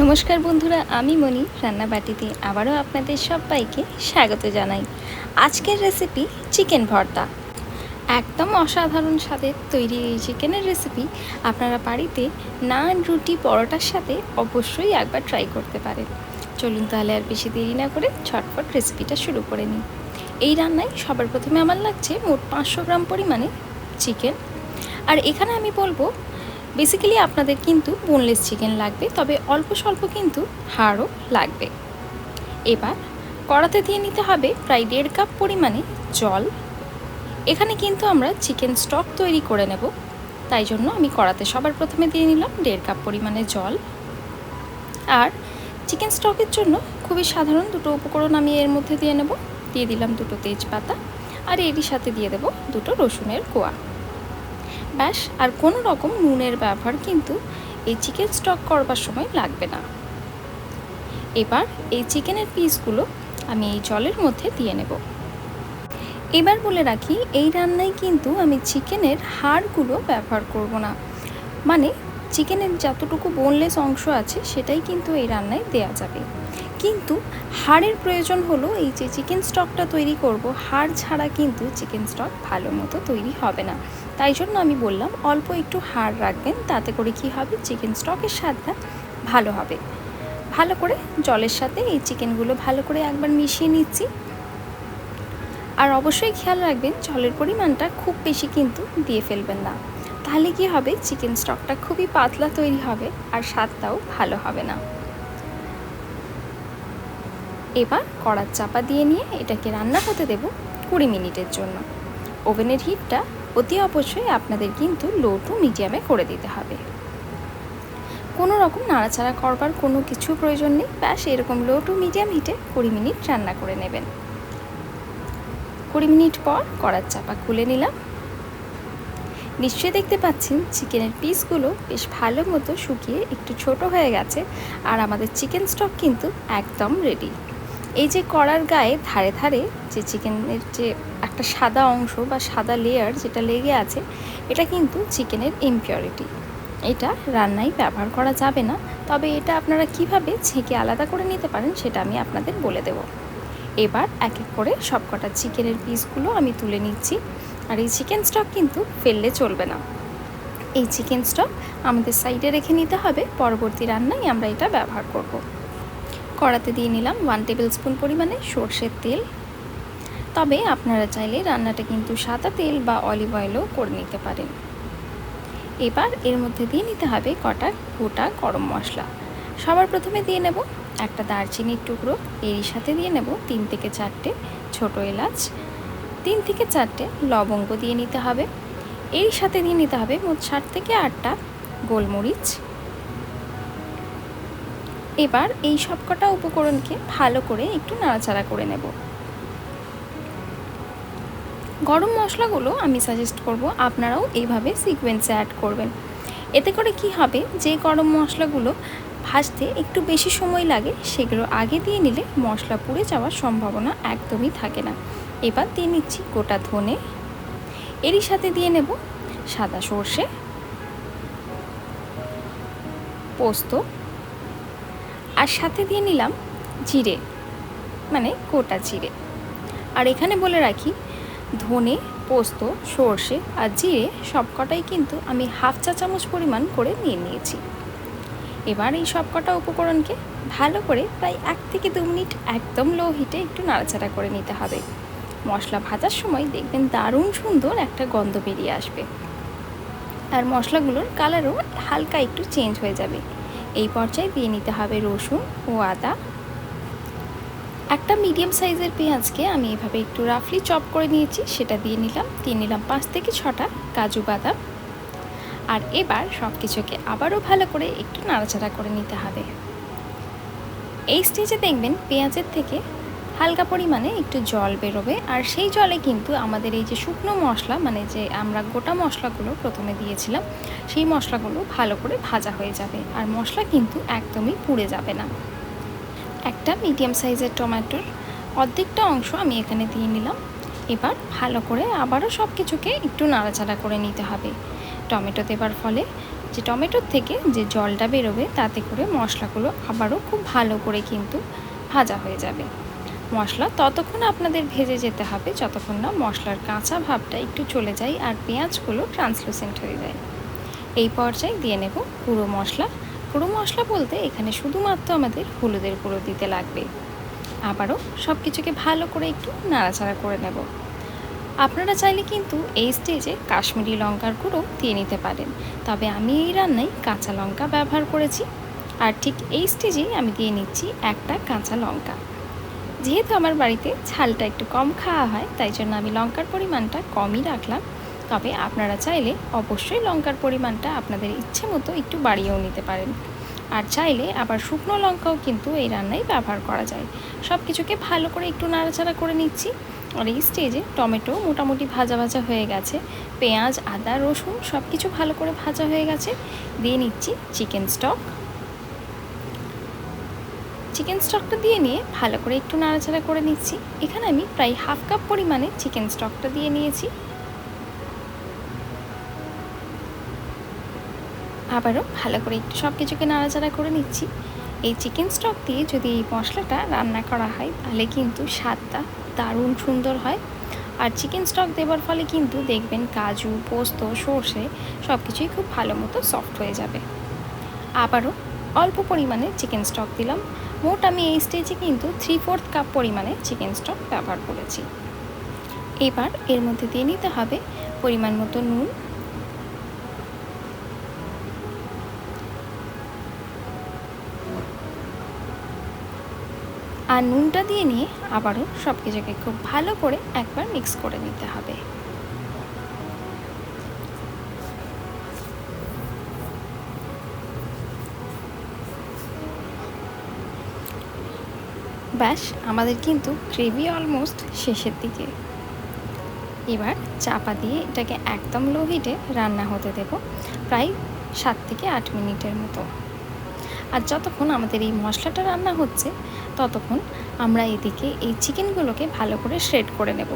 নমস্কার বন্ধুরা, আমি মনি রান্নাবাটিতে আবারও আপনাদের সবাইকে স্বাগত জানাই। আজকের রেসিপি চিকেন ভর্তা। একদম অসাধারণ স্বাদের তৈরি এই চিকেনের রেসিপি আপনারা বাড়িতে নান, রুটি, পরোটার সাথে অবশ্যই একবার ট্রাই করতে পারেন। চলুন তাহলে আর বেশি দেরি না করে ঝটপট রেসিপিটা শুরু করে নিই। এই রান্নায় সবার প্রথমে আমার লাগছে মোট 500 গ্রাম পরিমাণে চিকেন। আর এখানে আমি বলবো বেসিক্যালি আপনাদের কিন্তু বোনলেস চিকেন লাগবে, তবে অল্প স্বল্প কিন্তু হাড়ও লাগবে। এবার কড়াতে দিয়ে নিতে হবে প্রায় 1.5 কাপ পরিমাণে জল। এখানে কিন্তু আমরা চিকেন স্টক তৈরি করে নেব, তাই জন্য আমি কড়াতে সবার প্রথমে দিয়ে নিলাম 1.5 কাপ পরিমাণে জল। আর চিকেন স্টকের জন্য খুবই সাধারণ দুটো উপকরণ আমি এর মধ্যে দিয়ে নেব। দিয়ে দিলাম 2টো তেজপাতা, আর এরই সাথে দিয়ে দেব 2টো রসুনের কোয়া। ব্যাস, আর কোনো রকম নুনের ব্যবহার কিন্তু এই চিকেন স্টক করবার সময় লাগবে না। এবার এই চিকেনের পিসগুলো আমি এই জলের মধ্যে দিয়ে নেব। এবার বলে রাখি, এই রান্নায় কিন্তু আমি চিকেনের হাড়গুলো ব্যবহার করব না, মানে চিকেনের যতটুকু বোনলেস অংশ আছে সেটাই কিন্তু এই রান্নায় দেয়া যাবে। কিন্তু হাড়ের প্রয়োজন হলো, এই যে চিকেন স্টকটা তৈরি করব, হাড় ছাড়া কিন্তু চিকেন স্টক ভালো মতো তৈরি হবে না। তাই জন্য আমি বললাম অল্প একটু হাড় রাখবেন, তাতে করে কি হবে, চিকেন স্টকের স্বাদটা ভালো হবে। ভালো করে জলের সাথে এই চিকেনগুলো ভালো করে একবার মিশিয়ে নিচ্ছি। আর অবশ্যই খেয়াল রাখবেন জলের পরিমাণটা খুব বেশি কিন্তু দিয়ে ফেলবেন না, তাহলে কি হবে, চিকেন স্টকটা খুবই পাতলা তৈরি হবে আর স্বাদটাও ভালো হবে না। এবার কড়ার চাপা দিয়ে নিয়ে এটাকে রান্না হতে দেব 20 মিনিটের জন্য। ওভেনের হিটটা অতি অবশ্যই আপনাদের কিন্তু লো টু মিডিয়ামে করে দিতে হবে। কোনো রকম নাড়াচাড়া করবার কোনো কিছু প্রয়োজন নেই, ব্যাস এরকম লো টু মিডিয়াম হিটে 20 মিনিট রান্না করে নেবেন। 20 মিনিট পর কড়ার চাপা খুলে নিলাম। নিশ্চয়ই দেখতে পাচ্ছেন চিকেনের পিসগুলো বেশ ভালো মতো শুকিয়ে একটু ছোট হয়ে গেছে, আর আমাদের চিকেন স্টক কিন্তু একদম রেডি। এই যে কড়ার গায়ে ধারে ধারে যে চিকেনের যে একটা সাদা অংশ বা সাদা লেয়ার যেটা লেগে আছে, এটা কিন্তু চিকেনের ইমপিউরিটি। এটা রান্নায় ব্যবহার করা যাবে না, তবে এটা আপনারা কিভাবে ছেঁকে আলাদা করে নিতে পারেন সেটা আমি আপনাদের বলে দেব। এবার এক এক করে সবকটা চিকেনের পিসগুলো আমি তুলে নিচ্ছি। আর এই চিকেন স্টক কিন্তু ফেললে চলবে না, এই চিকেন স্টক আমাদের সাইডে রেখে নিতে হবে, পরবর্তী রান্নায় আমরা এটা ব্যবহার করব। কড়াতে দিয়ে নিলাম 1 টেবিল স্পুন পরিমাণে সর্ষের তেল। তবে আপনারা চাইলে রান্নাটা কিন্তু সাদা তেল বা অলিভ অয়েলও করে নিতে পারেন। এবার এর মধ্যে দিয়ে নিতে হবে কটা গোটা গরম মশলা। সবার প্রথমে দিয়ে নেব একটা দারচিনির টুকরো, এরই সাথে দিয়ে নেব 3 থেকে 4টে ছোটো এলাচ, 3 থেকে 4টে লবঙ্গ দিয়ে নিতে হবে। এর সাথে দিয়ে নিতে হবে মোট 7 থেকে 8টা গোলমরিচ। এবার এই সবকটা উপকরণকে ভালো করে একটু নাড়াচাড়া করে নেব। গরম মশলাগুলো আমি সাজেস্ট করব আপনারাও এইভাবে সিকোয়েন্সে অ্যাড করবেন। এতে করে কি হবে, যে গরম মশলাগুলো ভাজতে একটু বেশি সময় লাগে সেগুলো আগে দিয়ে নিলে মশলা পুড়ে যাওয়ার সম্ভাবনা একদমই থাকে না। এবার দিয়ে নিচ্ছি গোটা ধনে, এরই সাথে দিয়ে নেব সাদা সর্ষে, পোস্ত, আর সাথে দিয়ে নিলাম জিরে, মানে গোটা জিরে। আর এখানে বলে রাখি, ধনে, পোস্ত, সর্ষে আর জিরে সবকটাই কিন্তু আমি হাফ চা চামচ পরিমাণ করে নিয়ে নিয়েছি। এবার এই সবকটা উপকরণকে ভালো করে প্রায় 1 থেকে 2 মিনিট একদম লো হিটে একটু নাড়াচাড়া করে নিতে হবে। মশলা ভাজার সময় দেখবেন দারুণ সুন্দর একটা গন্ধ বেরিয়ে আসবে, আর মশলাগুলোর কালারও হালকা একটু চেঞ্জ হয়ে যাবে। এই পর্যায়ে দিয়ে নিতে হবে রসুন ও আদা। একটা মিডিয়াম সাইজের পেঁয়াজকে আমি এভাবে একটু রাফলি চপ করে নিয়েছি, সেটা দিয়ে নিলাম 5 থেকে 6টা কাজু বাদাম। আর এবার সব কিছুকে আবারও ভালো করে একটু নাড়াচাড়া করে নিতে হবে। এই স্টেজে দেখবেন পেঁয়াজের থেকে হালকা পরিমাণে একটু জল বেরোবে, আর সেই জলে কিন্তু আমাদের এই যে শুকনো মশলা, মানে যে আমরা গোটা মশলাগুলো প্রথমে দিয়েছিলাম, সেই মশলাগুলো ভালো করে ভাজা হয়ে যাবে, আর মশলা কিন্তু একদমই পুড়ে যাবে না। একটা মিডিয়াম সাইজের টমেটোর অর্ধেকটা অংশ আমি এখানে দিয়ে নিলাম। এবার ভালো করে আবারও সব কিছুকে একটু নাড়াচাড়া করে নিতে হবে। টমেটো দেবার ফলে যে টমেটোর থেকে যে জলটা বেরোবে তাতে করে মশলাগুলো আবারও খুব ভালো করে কিন্তু ভাজা হয়ে যাবে। মশলা ততক্ষণ আপনাদের ভেজে যেতে হবে যতক্ষণ না মশলার কাঁচা ভাবটা একটু চলে যায় আর পেঁয়াজগুলো ট্রান্সলুসেন্ট হয়ে যায়। এই পর্যায়ে দিয়ে নেব গুঁড়ো মশলা। গুঁড়ো মশলা বলতে এখানে শুধুমাত্র আমাদের হলুদের গুঁড়ো দিতে লাগবে। আবারও সব কিছুকে ভালো করে একটু নাড়াচাড়া করে নেব। আপনারা চাইলে কিন্তু এই স্টেজে কাশ্মীরি লঙ্কার গুঁড়ো দিয়ে নিতে পারেন, তবে আমি এই রান্নায় কাঁচা লঙ্কা ব্যবহার করেছি। আর ঠিক এই স্টেজেই আমি দিয়ে নিচ্ছি একটা কাঁচা লঙ্কা। যেহেতু আমার বাড়িতে ঝালটা একটু কম খাওয়া হয়, তাই জন্য আমি লঙ্কার পরিমাণটা কমই রাখলাম। তবে আপনারা চাইলে অবশ্যই লঙ্কার পরিমাণটা আপনাদের ইচ্ছে মতো একটু বাড়িয়েও নিতে পারেন। আর চাইলে আবার শুকনো লঙ্কাও কিন্তু এই রান্নায় ব্যবহার করা যায়। সব কিছুকে ভালো করে একটু নাড়াচাড়া করে নিচ্ছি। আর এই স্টেজে টমেটো মোটামুটি ভাজা ভাজা হয়ে গেছে, পেঁয়াজ, আদা, রসুন সব কিছু ভালো করে ভাজা হয়ে গেছে। দিয়ে নিচ্ছি চিকেন স্টক। চিকেন স্টকটা দিয়ে নিয়ে ভালো করে একটু নাড়াচাড়া করে নিচ্ছি। এখানে আমি প্রায় হাফ কাপ পরিমাণে চিকেন স্টকটা দিয়ে নিয়েছি। আবারও ভালো করে একটু সব কিছুকে নাড়াচাড়া করে নিচ্ছি। এই চিকেন স্টক দিয়ে যদি এই মশলাটা রান্না করা হয় তাহলে কিন্তু স্বাদটা দারুণ সুন্দর হয়। আর চিকেন স্টক দেওয়ার ফলে কিন্তু দেখবেন কাজু, পোস্ত, সর্ষে সব কিছুই খুব ভালো মতো সফট হয়ে যাবে। আবারও অল্প পরিমাণে চিকেন স্টক দিলাম। মোট আমি এই স্টেজে কিন্তু 3/4 কাপ পরিমাণে চিকেন স্টক ব্যবহার করেছি। এবার এর মধ্যে দিয়ে নিতে হবে পরিমাণ মতো নুন, আর নুনটা দিয়ে নিয়ে আবারও সব কিছুকে খুব ভালো করে একবার মিক্স করে নিতে হবে। ব্যাস, আমাদের কিন্তু গ্রেভি অলমোস্ট শেষের দিকে। এবার চাপা দিয়ে এটাকে একদম লো হিটে রান্না হতে দেব প্রায় 7 থেকে 8 মিনিটের মতো। আর যতক্ষণ আমাদের এই মশলাটা রান্না হচ্ছে ততক্ষণ আমরা এদিকে এই চিকেনগুলোকে ভালো করে শ্রেড করে নেব।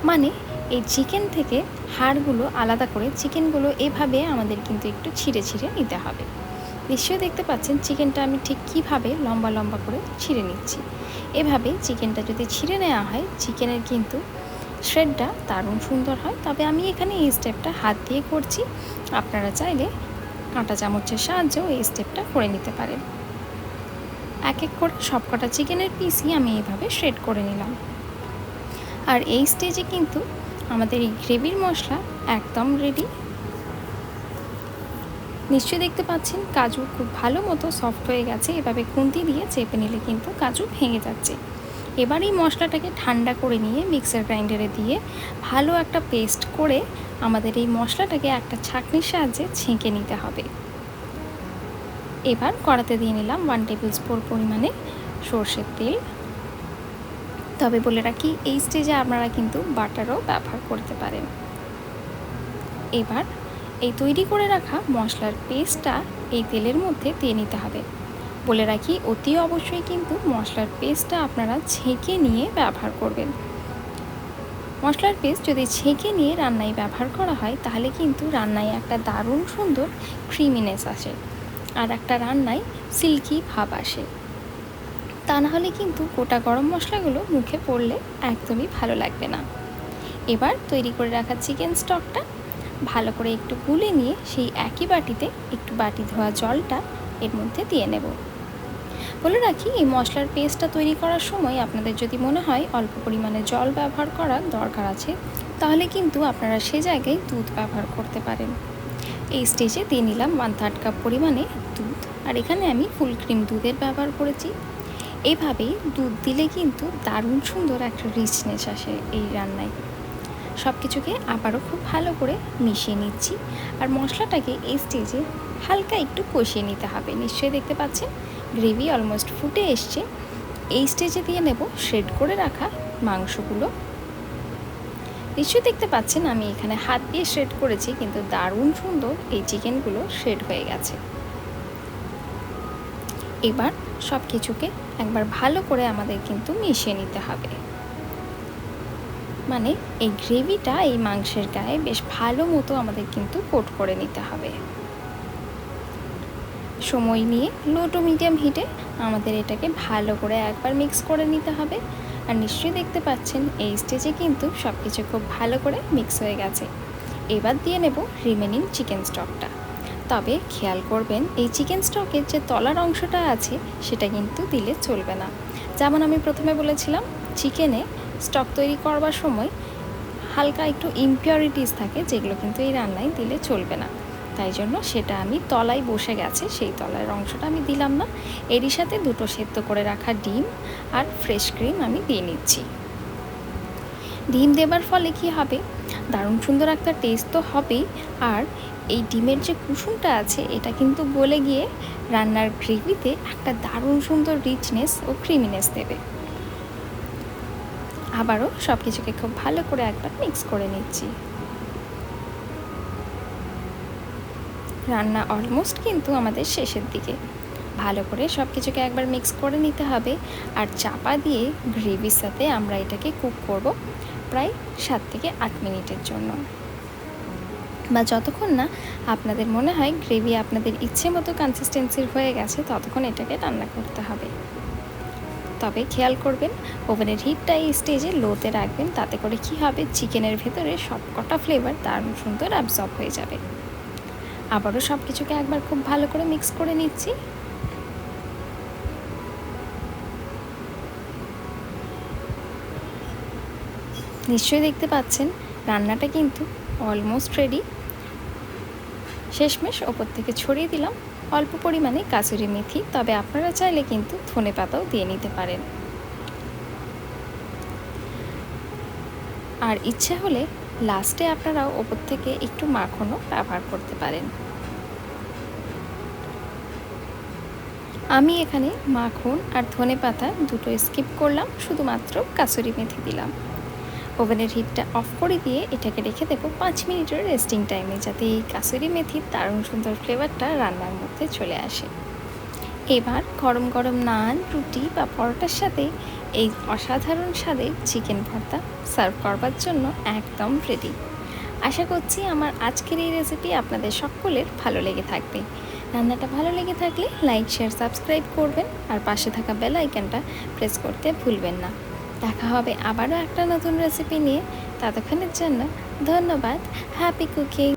মানে এই চিকেন থেকে হাড়গুলো আলাদা করে চিকেনগুলো এভাবে আমাদের কিন্তু একটু ছিঁড়ে ছিঁড়ে নিতে হবে। নিশ্চয়ই দেখতে পাচ্ছেন চিকেনটা আমি ঠিক কীভাবে লম্বা লম্বা করে ছিঁড়ে নিচ্ছি। এভাবে চিকেনটা যদি ছিঁড়ে নেওয়া হয় চিকেনের কিন্তু শ্রেডটা দারুণ সুন্দর হয়। তবে আমি এখানে এই স্টেপটা হাত দিয়ে করছি, আপনারা চাইলে কাঁটা চামচের সাহায্যেও এই স্টেপটা করে নিতে পারেন। এক এক করে সবকটা চিকেনের পিসই আমি এইভাবে শ্রেড করে নিলাম। আর এই স্টেজে কিন্তু আমাদের এই গ্রেভির মশলা একদম রেডি। নিশ্চয়ই দেখতে পাচ্ছেন কাজু খুব ভালো মতো সফট হয়ে গেছে। এভাবে খুন্তি দিয়ে চেপে নিলে কিন্তু কাজু ভেঙে যাচ্ছে। এবার এই মশলাটাকে ঠান্ডা করে নিয়ে মিক্সার গ্রাইন্ডারে দিয়ে ভালো একটা পেস্ট করে আমাদের এই মশলাটাকে একটা ছাঁকনির সাহায্যে ছেঁকে নিতে হবে। এবার কড়াতে দিয়ে নিলাম 1 টেবিল স্পুন পরিমাণে সর্ষের তেল। তবে বলে রাখি এই স্টেজে আপনারা কিন্তু বাটারও ব্যবহার করতে পারেন। এবার এই তৈরি করে রাখা মশলার পেস্টটা এই তেলের মধ্যে দিয়ে নিতে হবে। বলে রাখি অতি অবশ্যই কিন্তু মশলার পেস্টটা আপনারা ছেঁকে নিয়ে ব্যবহার করবেন। মশলার পেস্ট যদি ছেঁকে নিয়ে রান্নায় ব্যবহার করা হয় তাহলে কিন্তু রান্নায় একটা দারুণ সুন্দর ক্রিমিনেস আসে আর একটা রান্নায় সিল্কি ভাব আসে। তা না হলে কিন্তু গোটা গরম মশলাগুলো মুখে পড়লে একদমই ভালো লাগবে না। এবার তৈরি করে রাখা চিকেন স্টকটা ভালো করে একটু গুলে নিয়ে সেই একই বাটিতে একটু বাটি ধোয়া জলটা এর মধ্যে দিয়ে নেব। বলে রাখি এই মশলার পেস্টটা তৈরি করার সময় আপনাদের যদি মনে হয় অল্প পরিমাণে জল ব্যবহার করার দরকার আছে তাহলে কিন্তু আপনারা সে জায়গায় দুধ ব্যবহার করতে পারেন। এই স্টেজে দিয়ে নিলাম 1/3 কাপ পরিমাণে দুধ। আর এখানে আমি ফুল ক্রিম দুধের ব্যবহার করেছি। এইভাবেই দুধ দিলে কিন্তু দারুণ সুন্দর একটা রিচনেস আসে এই রান্নায়। সব কিছুকে আবারও খুব ভালো করে মিশিয়ে নিচ্ছি। আর মশলাটাকে এই স্টেজে হালকা একটু কষিয়ে নিতে হবে। নিশ্চয়ই দেখতে পাচ্ছেন গ্রেভি অলমোস্ট ফুটে এসছে। এই স্টেজে দিয়ে নেব শ্রেড করে রাখা মাংসগুলো। নিশ্চয়ই দেখতে পাচ্ছেন আমি এখানে হাত দিয়ে শ্রেড করেছি, কিন্তু দারুণ সুন্দর এই চিকেনগুলো শ্রেড হয়ে গেছে। এবার সব কিছুকে একবার ভালো করে আমাদের কিন্তু মিশিয়ে নিতে হবে। মানে এই গ্রেভিটা এই মাংসের গায়ে বেশ ভালো মতো আমাদের কিন্তু কোট করে নিতে হবে। সময় নিয়ে লো টু মিডিয়াম হিটে আমাদের এটাকে ভালো করে একবার মিক্স করে নিতে হবে। আর নিশ্চয়ই দেখতে পাচ্ছেন এই স্টেজে কিন্তু সব কিছু খুব ভালো করে মিক্স হয়ে গেছে। এবার দিয়ে নেব রিমেনিং চিকেন স্টকটা। তবে খেয়াল করবেন এই চিকেন স্টকের যে তলার অংশটা আছে সেটা কিন্তু দিলে চলবে না। যেমন আমি প্রথমে বলেছিলাম, চিকেনে স্টক তৈরি করবার সময় হালকা একটু ইমপিউরিটিস থাকে, যেগুলো কিন্তু এই রান্নায় দিলে চলবে না। তাই জন্য সেটা আমি তলায় বসে গেছে, সেই তলার অংশটা আমি দিলাম না। এরই সাথে দুটো সেদ্ধ করে রাখা ডিম আর ফ্রেশ ক্রিম আমি দিয়ে নিচ্ছি। ডিম দেবার ফলে কি হবে, দারুণ সুন্দর একটা টেস্ট তো হবেই, আর এই ডিমের যে কুসুমটা আছে এটা কিন্তু গলে গিয়ে রান্নার গ্রেভিতে একটা দারুণ সুন্দর রিচনেস ও ক্রিমিনেস দেবে। আবারও সব কিছুকে খুব ভালো করে একবার মিক্স করে নিচ্ছি। রান্না অলমোস্ট কিন্তু আমাদের শেষের দিকে। ভালো করে সব কিছুকে একবার মিক্স করে নিতে হবে। আর চাপা দিয়ে গ্রেভির সাথে আমরা এটাকে কুক করব প্রায় 7 থেকে 8 মিনিটের জন্য, বা যতক্ষণ না আপনাদের মনে হয় গ্রেভি আপনাদের ইচ্ছে মতো কনসিস্টেন্সির হয়ে গেছে ততক্ষণ এটাকে রান্না করতে হবে। তবে খেয়াল করবেন ওভেনের হিটটা এই স্টেজে লোতে রাখবেন, তাতে করে কি হবে, চিকেনের ভেতরে সবকটা ফ্লেভার দারুণ সুন্দর অ্যাবজর্ব হয়ে যাবে। আবারও সব কিছুকে একবার খুব ভালো করে মিক্স করে নিচ্ছি। নিশ্চয়ই দেখতে পাচ্ছেন রান্নাটা কিন্তু অলমোস্ট রেডি। শেষমেশ ওপর থেকে ছড়িয়ে দিলাম অল্প পরিমাণে কাসুরি মেথি, তবে আপনারা চাইলে কিন্তু ধনেপাতাও দিয়ে নিতে পারেন। আর ইচ্ছে হলে লাস্টে আপনারাও ওপর থেকে একটু মাখনও ব্যবহার করতে পারেন। আমি এখানে মাখন আর ধনেপাতা দুটো স্কিপ করলাম, শুধুমাত্র কাসুরি মেথি দিলাম। ওভেনের হিটটা অফ করে দিয়ে এটাকে রেখে দেবো 5 মিনিটের রেস্টিং টাইমে, যাতে এই কাসুরি মেথির দারুণ সুন্দর ফ্লেভারটা রান্নার মধ্যে চলে আসে। এবার গরম গরম নান, রুটি বা পরোটার সাথে এই অসাধারণ স্বাদের চিকেন ভর্তা সার্ভ করবার জন্য একদম রেডি। আশা করছি আমার আজকের এই রেসিপি আপনাদের সকলের ভালো লেগে থাকবে। রান্নাটা ভালো লেগে থাকলে লাইক, শেয়ার, সাবস্ক্রাইব করবেন, আর পাশে থাকা বেল আইকনটা প্রেস করতে ভুলবেন না। দেখা হবে আবারও একটা নতুন রেসিপি নিয়ে। ততক্ষণের জন্য ধন্যবাদ। Happy cooking.